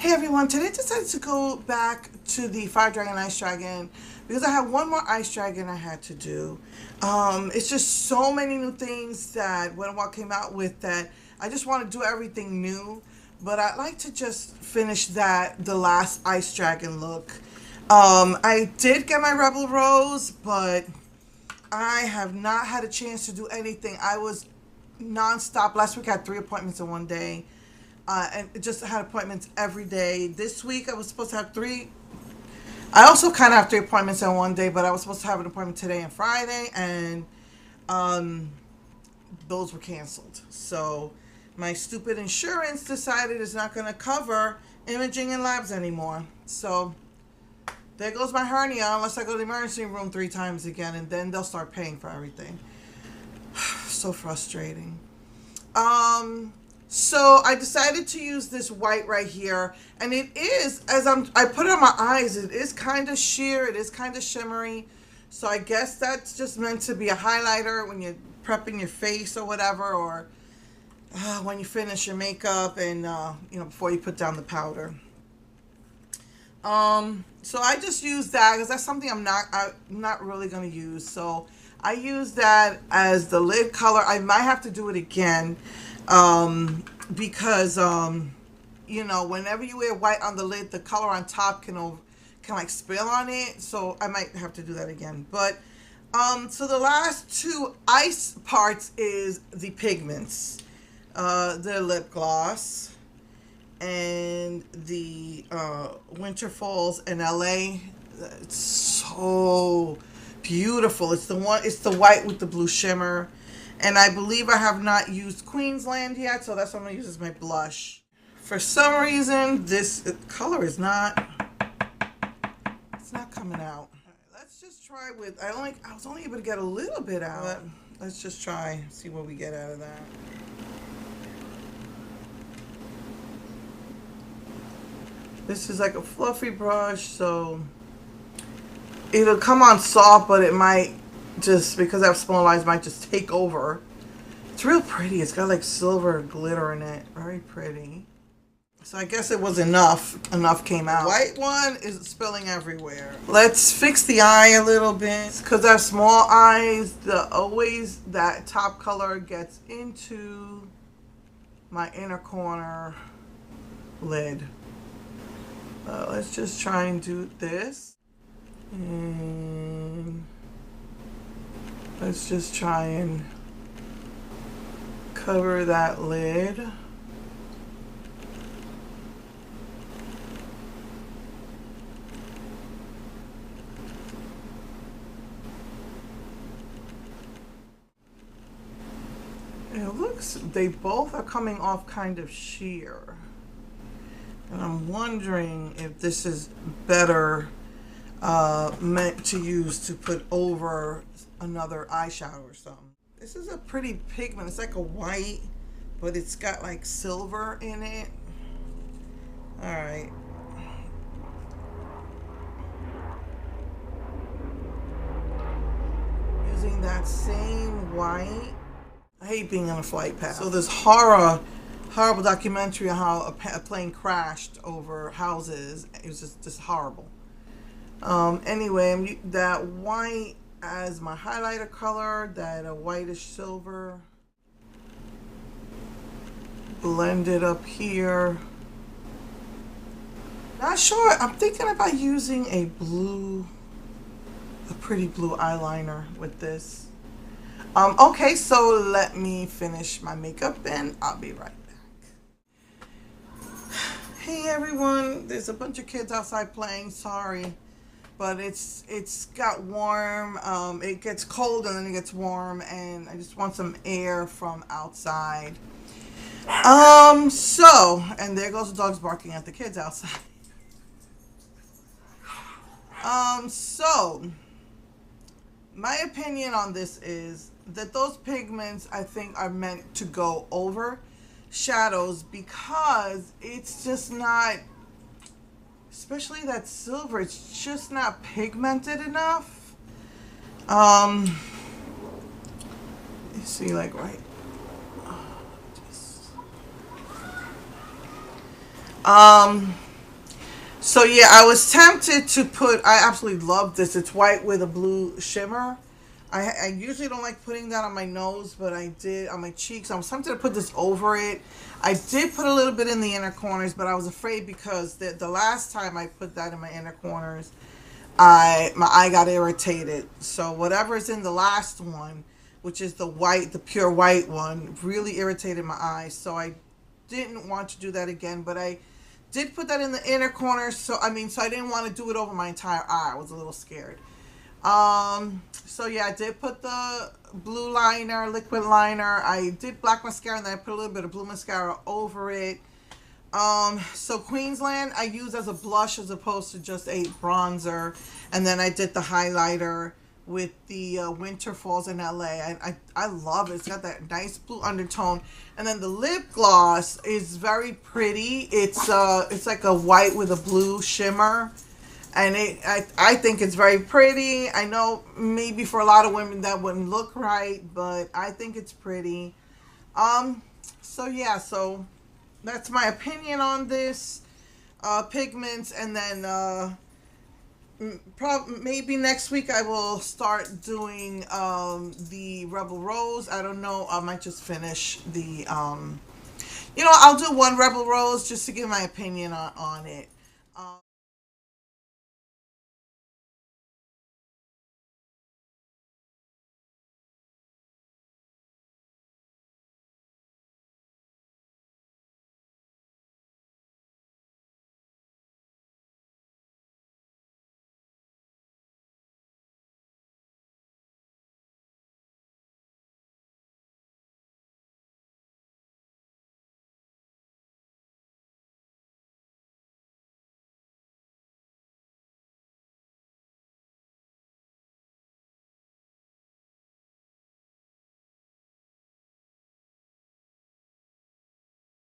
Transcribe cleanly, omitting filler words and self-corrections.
Hey everyone, today I decided to go back to the Fire Dragon Ice Dragon because I had one more Ice Dragon I had to do. It's just so many new things that Wild came out with that I just want to do everything new. But I'd like to just finish the last Ice Dragon look. I did get my Rebel Rose, but I have not had a chance to do anything. I was nonstop. Last week I had 3 appointments in one day. And just had appointments every day. This week I was supposed to have 3. I also kind of have 3 appointments in one day, but I was supposed to have an appointment today and Friday, and those were canceled. So my stupid insurance decided it's not going to cover imaging and labs anymore. So there goes my hernia, unless I go to the emergency room 3 times again, and then they'll start paying for everything. So frustrating. So I decided to use this white right here, and it is, I put it on my eyes, it is kind of sheer, it is kind of shimmery. So I guess that's just meant to be a highlighter when you're prepping your face or whatever, or when you finish your makeup and before you put down the powder. So I just use that because that's something I'm not really going to use. So I use that as the lid color. I might have to do it again. Because whenever you wear white on the lid, the color on top can like spill on it, so I might have to do that again. But so the last 2 ice parts is the Pigments, the lip gloss, and the Winter Falls in LA. It's so beautiful. It's the white with the blue shimmer. And I believe I have not used QueensLand yet, so that's what I'm going to use as my blush. For some reason, this color is not coming out. Right, let's just try with, I was only able to get a little bit out. But let's just try, see what we get out of that. This is like a fluffy brush, so it'll come on soft, but it might, just because I have small eyes, might just take over. It's real pretty. It's got like silver glitter in it. Very pretty. So I guess it was enough. Enough came out. White one is spilling everywhere. Let's fix the eye a little bit. Because I have small eyes, always that top color gets into my inner corner lid. Let's just try and do this. And let's just try and cover that lid. It looks, they both are coming off kind of sheer. And I'm wondering if this is better meant to use to put over another eyeshadow or something. This is a pretty pigment. It's like a white, but it's got like silver in it. All right. Using that same white. I hate being on a flight path. So this horrible documentary on how a plane crashed over houses. It was just horrible. Anyway, that white as my highlighter color, that a whitish silver. Blend it up here. Not sure. I'm thinking about using a pretty blue eyeliner with this. Okay, so let me finish my makeup and I'll be right back. Hey everyone, there's a bunch of kids outside playing, sorry. But it's got warm, it gets cold and then it gets warm, and I just want some air from outside. And there goes the dogs barking at the kids outside. So my opinion on this is that those pigments, I think, are meant to go over shadows because it's just not, especially that silver, it's just not pigmented enough. You see, like, right. So yeah, I was tempted to put. I absolutely love this. It's white with a blue shimmer. I usually don't like putting that on my nose, but I did on my cheeks. I was tempted to put this over it. I did put a little bit in the inner corners, but I was afraid because the last time I put that in my inner corners, my eye got irritated. So whatever's in the last one, which is the white, the pure white one, really irritated my eyes. So I didn't want to do that again, but I did put that in the inner corner. So I didn't want to do it over my entire eye. I was a little scared. So yeah, I did put the blue liner, liquid liner. I did black mascara and then I put a little bit of blue mascara over it. So QueensLand I use as a blush as opposed to just a bronzer. And then I did the highlighter with the Winter Falls in LA. I love it. It's got that nice blue undertone. And then the lip gloss is very pretty. It's like a white with a blue shimmer. And I think it's very pretty. I know maybe for a lot of women that wouldn't look right, but I think it's pretty. So yeah, so that's my opinion on this Pigments. And then maybe next week I will start doing the Rebel Rose. I don't know. I might just finish the I'll do one Rebel Rose just to give my opinion on it.